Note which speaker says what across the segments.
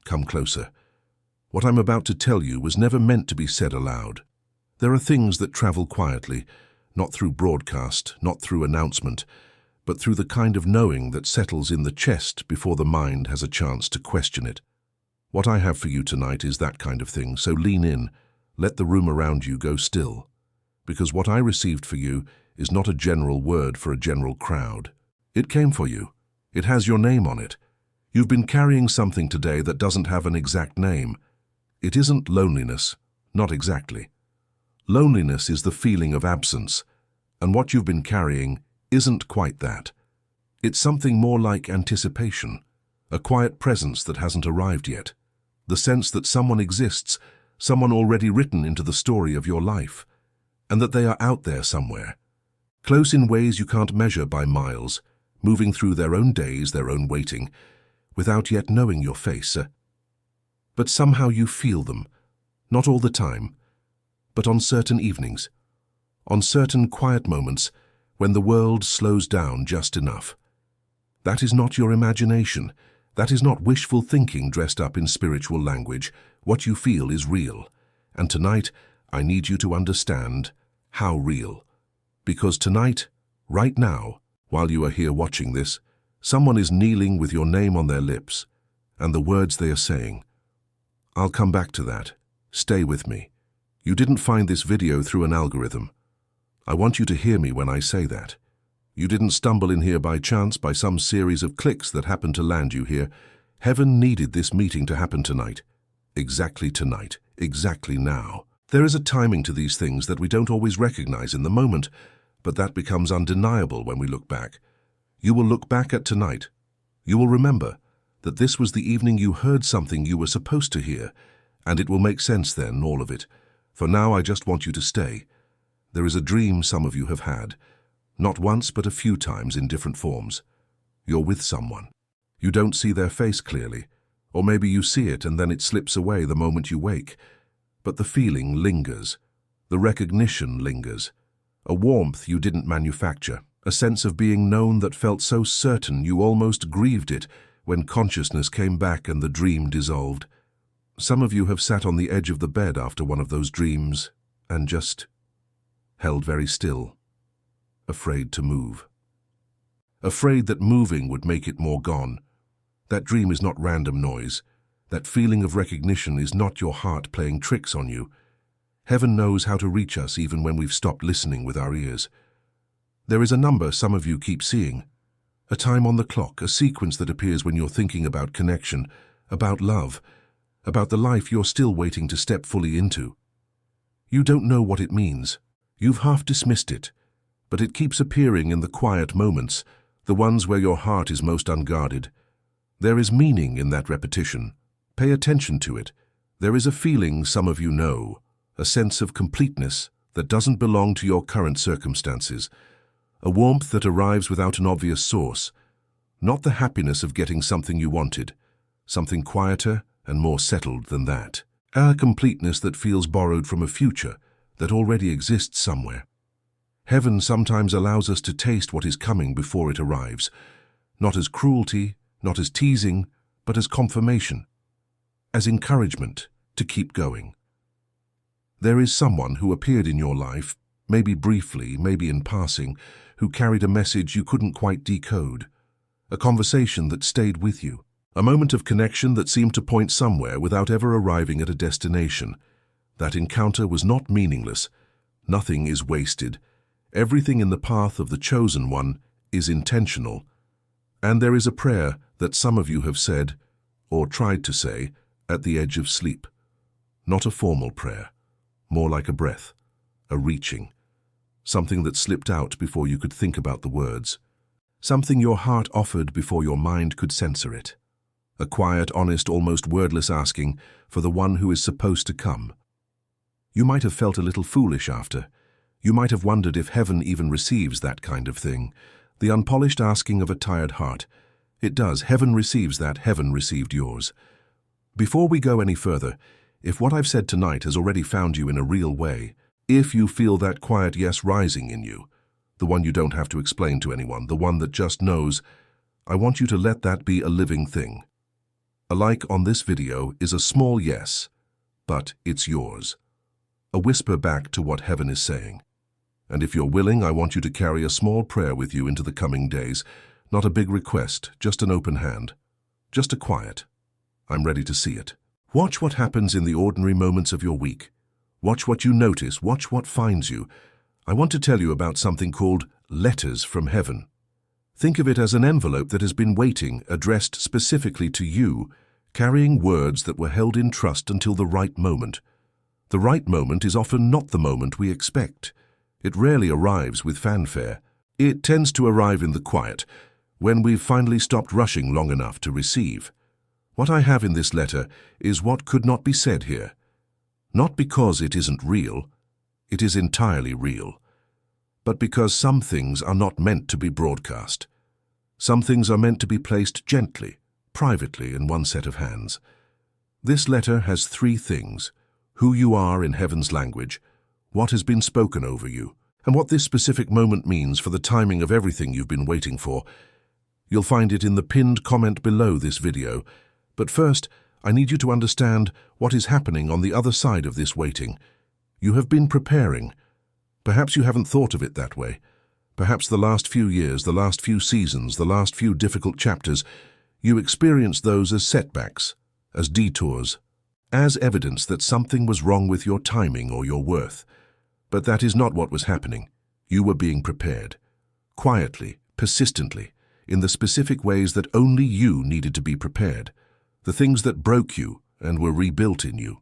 Speaker 1: come closer. What I'm about to tell you was never meant to be said aloud. There are things that travel quietly, not through broadcast, not through announcement, but through the kind of knowing that settles in the chest before the mind has a chance to question it. What I have for you tonight is that kind of thing, so lean in, let the room around you go still. Because what I received for you is not a general word for a general crowd. It came for you. It has your name on it. You've been carrying something today that doesn't have an exact name. It isn't loneliness, not exactly. Loneliness is the feeling of absence, and what you've been carrying isn't quite that. It's something more like anticipation, a quiet presence that hasn't arrived yet, the sense that someone exists, someone already written into the story of your life, and that they are out there somewhere, close in ways you can't measure by miles, moving through their own days, their own waiting, without yet knowing your face. But somehow you feel them, not all the time, but on certain evenings, on certain quiet moments when the world slows down just enough. That is not your imagination. That is not wishful thinking dressed up in spiritual language. What you feel is real. And tonight, I need you to understand how real. Because tonight, right now, while you are here watching this, someone is kneeling with your name on their lips, and the words they are saying. I'll come back to that. Stay with me. You didn't find this video through an algorithm. I want you to hear me when I say that. You didn't stumble in here by chance, by some series of clicks that happened to land you here. Heaven needed this meeting to happen tonight. Exactly tonight. Exactly now. There is a timing to these things that we don't always recognize in the moment, but that becomes undeniable when we look back. You will look back at tonight. You will remember that this was the evening you heard something you were supposed to hear, and it will make sense then, all of it. For now, I just want you to stay. There is a dream some of you have had, not once but a few times in different forms. You're with someone. You don't see their face clearly, or maybe you see it and then it slips away the moment you wake. But the feeling lingers. The recognition lingers. A warmth you didn't manufacture, a sense of being known that felt so certain you almost grieved it when consciousness came back and the dream dissolved. Some of you have sat on the edge of the bed after one of those dreams and just held very still, afraid to move. Afraid that moving would make it more gone. That dream is not random noise. That feeling of recognition is not your heart playing tricks on you. Heaven knows how to reach us even when we've stopped listening with our ears. There is a number some of you keep seeing. A time on the clock, a sequence that appears when you're thinking about connection, about love, about the life you're still waiting to step fully into. You don't know what it means. You've half dismissed it, but it keeps appearing in the quiet moments, the ones where your heart is most unguarded. There is meaning in that repetition. Pay attention to it. There is a feeling some of you know, a sense of completeness that doesn't belong to your current circumstances, a warmth that arrives without an obvious source, not the happiness of getting something you wanted, something quieter and more settled than that, a completeness that feels borrowed from a future that already exists somewhere. Heaven sometimes allows us to taste what is coming before it arrives, not as cruelty, not as teasing, but as confirmation, as encouragement to keep going. There is someone who appeared in your life, maybe briefly, maybe in passing, who carried a message you couldn't quite decode, a conversation that stayed with you, a moment of connection that seemed to point somewhere without ever arriving at a destination. That encounter was not meaningless. Nothing is wasted. Everything in the path of the chosen one is intentional. And there is a prayer that some of you have said, or tried to say, at the edge of sleep. Not a formal prayer, more like a breath, a reaching, something that slipped out before you could think about the words, something your heart offered before your mind could censor it. A quiet, honest, almost wordless asking for the one who is supposed to come. You might have felt a little foolish after. You might have wondered if heaven even receives that kind of thing. The unpolished asking of a tired heart. It does. Heaven receives that. Heaven received yours. Before we go any further, if what I've said tonight has already found you in a real way, if you feel that quiet yes rising in you, the one you don't have to explain to anyone, the one that just knows, I want you to let that be a living thing. A like on this video is a small yes, but it's yours. A whisper back to what heaven is saying. And if you're willing, I want you to carry a small prayer with you into the coming days. Not a big request, just an open hand. Just a quiet. I'm ready to see it. Watch what happens in the ordinary moments of your week. Watch what you notice. Watch what finds you. I want to tell you about something called letters from heaven. Think of it as an envelope that has been waiting, addressed specifically to you, carrying words that were held in trust until the right moment. The right moment is often not the moment we expect. It rarely arrives with fanfare. It tends to arrive in the quiet, when we've finally stopped rushing long enough to receive. What I have in this letter is what could not be said here. Not because it isn't real, it is entirely real, but because some things are not meant to be broadcast. Some things are meant to be placed gently, privately in one set of hands. This letter has three things: who you are in heaven's language, what has been spoken over you, and what this specific moment means for the timing of everything you've been waiting for. You'll find it in the pinned comment below this video, but first, I need you to understand what is happening on the other side of this waiting. You have been preparing. Perhaps you haven't thought of it that way. Perhaps the last few years, the last few seasons, the last few difficult chapters, you experienced those as setbacks, as detours, as evidence that something was wrong with your timing or your worth. But that is not what was happening. You were being prepared, quietly, persistently, in the specific ways that only you needed to be prepared. The things that broke you and were rebuilt in you.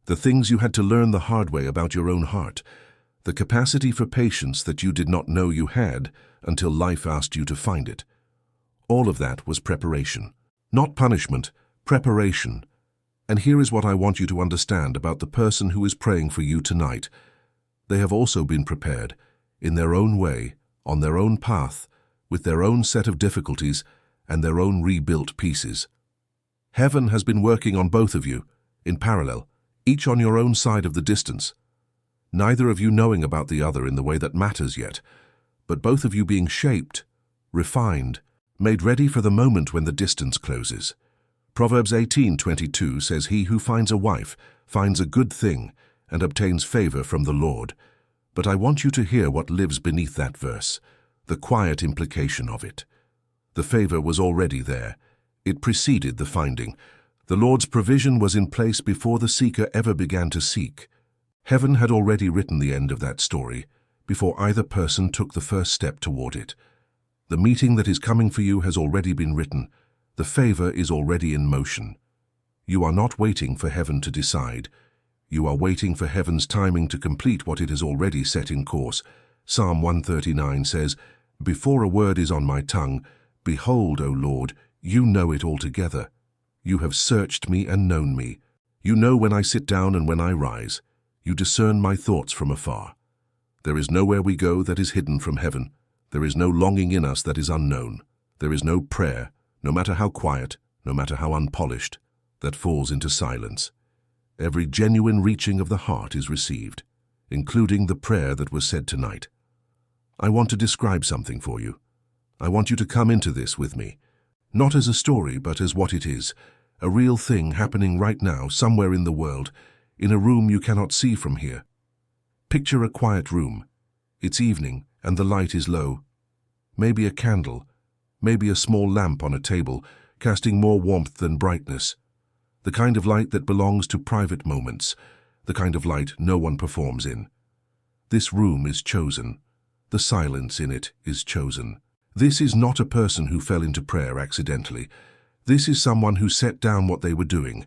Speaker 1: The things you had to learn the hard way about your own heart. The capacity for patience that you did not know you had until life asked you to find it. All of that was preparation. Not punishment, preparation. And here is what I want you to understand about the person who is praying for you tonight. They have also been prepared, in their own way, on their own path, with their own set of difficulties and their own rebuilt pieces. Heaven has been working on both of you, in parallel, each on your own side of the distance. Neither of you knowing about the other in the way that matters yet, but both of you being shaped, refined, made ready for the moment when the distance closes. Proverbs 18:22 says, "He who finds a wife finds a good thing and obtains favor from the Lord." But I want you to hear what lives beneath that verse, the quiet implication of it. The favor was already there. It preceded the finding. The Lord's provision was in place before the seeker ever began to seek. Heaven had already written the end of that story, before either person took the first step toward it. The meeting that is coming for you has already been written. The favor is already in motion. You are not waiting for heaven to decide. You are waiting for heaven's timing to complete what it has already set in course. Psalm 139 says, "Before a word is on my tongue, behold, O Lord, you know it altogether. You have searched me and known me. You know when I sit down and when I rise. You discern my thoughts from afar." There is nowhere we go that is hidden from heaven. There is no longing in us that is unknown. There is no prayer, no matter how quiet, no matter how unpolished, that falls into silence. Every genuine reaching of the heart is received, including the prayer that was said tonight. I want to describe something for you. I want you to come into this with me, not as a story, but as what it is, a real thing happening right now somewhere in the world, in a room you cannot see from here. Picture a quiet room. It's evening and the light is low. Maybe a candle, maybe a small lamp on a table, casting more warmth than brightness. The kind of light that belongs to private moments, the kind of light no one performs in. This room is chosen. The silence in it is chosen. This is not a person who fell into prayer accidentally. This is someone who set down what they were doing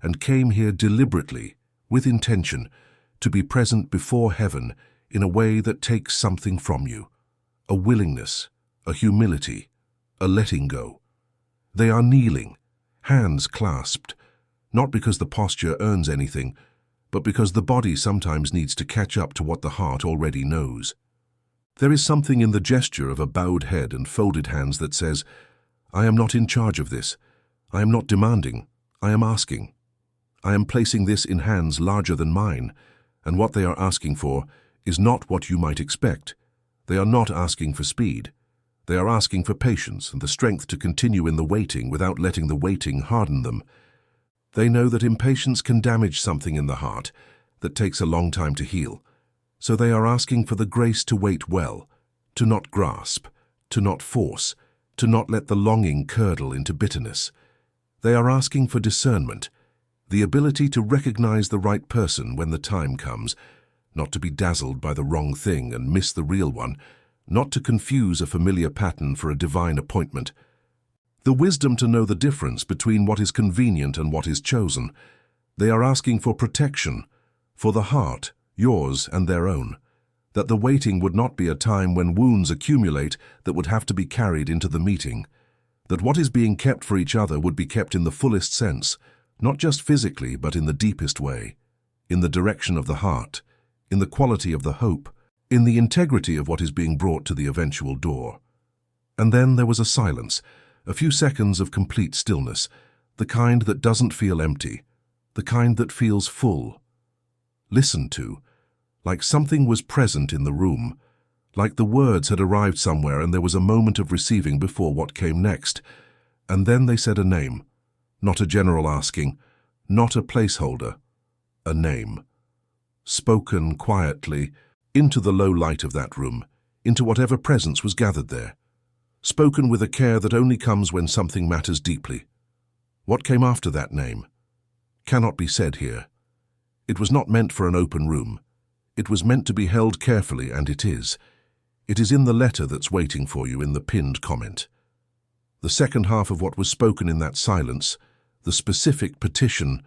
Speaker 1: and came here deliberately, with intention, to be present before heaven in a way that takes something from you. A willingness, a humility, a letting go. They are kneeling, hands clasped, not because the posture earns anything, but because the body sometimes needs to catch up to what the heart already knows. There is something in the gesture of a bowed head and folded hands that says, "I am not in charge of this. I am not demanding. I am asking. I am placing this in hands larger than mine, and what they are asking for is not what you might expect. They are not asking for speed. They are asking for patience and the strength to continue in the waiting without letting the waiting harden them. They know that impatience can damage something in the heart that takes a long time to heal. So they are asking for the grace to wait well, to not grasp, to not force, to not let the longing curdle into bitterness. They are asking for discernment, the ability to recognize the right person when the time comes, not to be dazzled by the wrong thing and miss the real one, not to confuse a familiar pattern for a divine appointment. The wisdom to know the difference between what is convenient and what is chosen. They are asking for protection, for the heart, yours and their own, that the waiting would not be a time when wounds accumulate that would have to be carried into the meeting, that what is being kept for each other would be kept in the fullest sense, not just physically but in the deepest way, in the direction of the heart, in the quality of the hope, in the integrity of what is being brought to the eventual door. And then there was a silence, a few seconds of complete stillness, the kind that doesn't feel empty, the kind that feels full, listened to, like something was present in the room, like the words had arrived somewhere and there was a moment of receiving before what came next. And then they said a name, not a general asking, not a placeholder, a name. Spoken quietly, into the low light of that room, into whatever presence was gathered there. Spoken with a care that only comes when something matters deeply. What came after that name cannot be said here. It was not meant for an open room. It was meant to be held carefully, and it is. It is in the letter that's waiting for you in the pinned comment. The second half of what was spoken in that silence, the specific petition,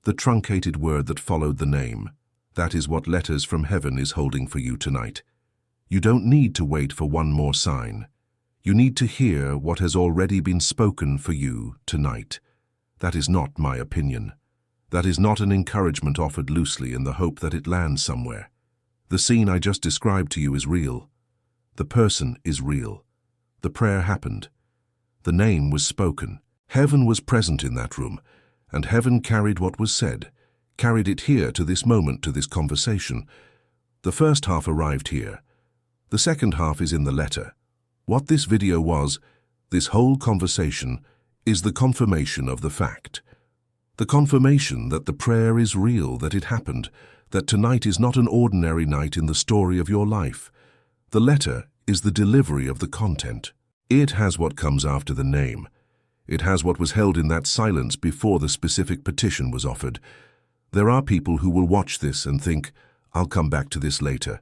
Speaker 1: the truncated word that followed the name, that is what Letters from Heaven is holding for you tonight. You don't need to wait for one more sign. You need to hear what has already been spoken for you tonight. That is not my opinion. That is not an encouragement offered loosely in the hope that it lands somewhere. The scene I just described to you is real. The person is real. The prayer happened. The name was spoken. Heaven was present in that room, and heaven carried what was said, carried it here to this moment, to this conversation. The first half arrived here. The second half is in the letter. What this video was, this whole conversation, is the confirmation of the fact. The confirmation that the prayer is real, that it happened, that tonight is not an ordinary night in the story of your life. The letter is the delivery of the content. It has what comes after the name. It has what was held in that silence before the specific petition was offered. There are people who will watch this and think, I'll come back to this later.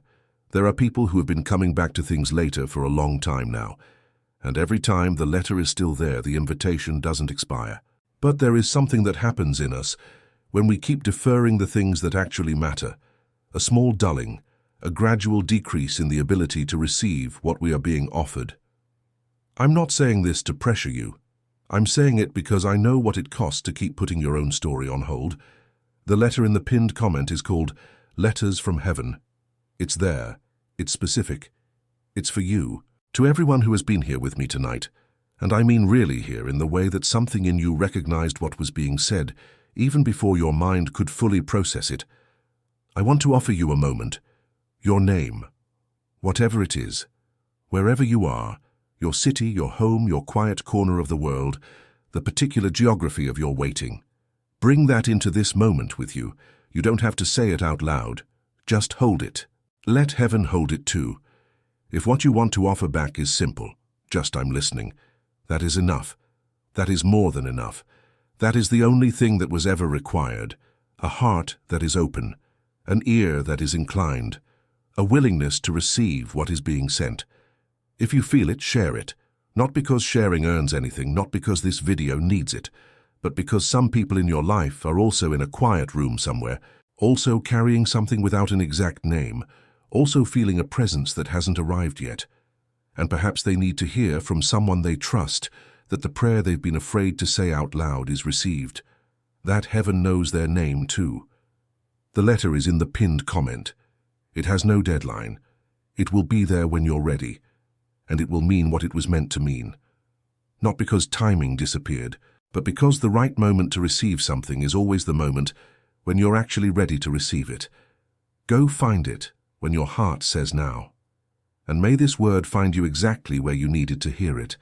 Speaker 1: There are people who have been coming back to things later for a long time now. And every time the letter is still there, the invitation doesn't expire. But there is something that happens in us when we keep deferring the things that actually matter. A small dulling, a gradual decrease in the ability to receive what we are being offered. I'm not saying this to pressure you. I'm saying it because I know what it costs to keep putting your own story on hold. The letter in the pinned comment is called Letters from Heaven. It's there. It's specific. It's for you. To everyone who has been here with me tonight, and I mean really here in the way that something in you recognized what was being said, even before your mind could fully process it, I want to offer you a moment. Your name, whatever it is, wherever you are, your city, your home, your quiet corner of the world, the particular geography of your waiting. Bring that into this moment with you. You don't have to say it out loud. Just hold it. Let heaven hold it too. If what you want to offer back is simple, just I'm listening, that is enough. That is more than enough. That is the only thing that was ever required. A heart that is open, an ear that is inclined, a willingness to receive what is being sent. If you feel it, share it. Not because sharing earns anything, not because this video needs it, but because some people in your life are also in a quiet room somewhere, also carrying something without an exact name, also feeling a presence that hasn't arrived yet. And perhaps they need to hear from someone they trust that the prayer they've been afraid to say out loud is received. That heaven knows their name too. The letter is in the pinned comment. It has no deadline. It will be there when you're ready, and it will mean what it was meant to mean. Not because timing disappeared, but because the right moment to receive something is always the moment when you're actually ready to receive it. Go find it when your heart says now. And may this word find you exactly where you needed to hear it.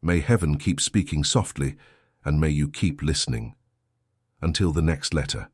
Speaker 1: May heaven keep speaking softly, and may you keep listening. Until the next letter.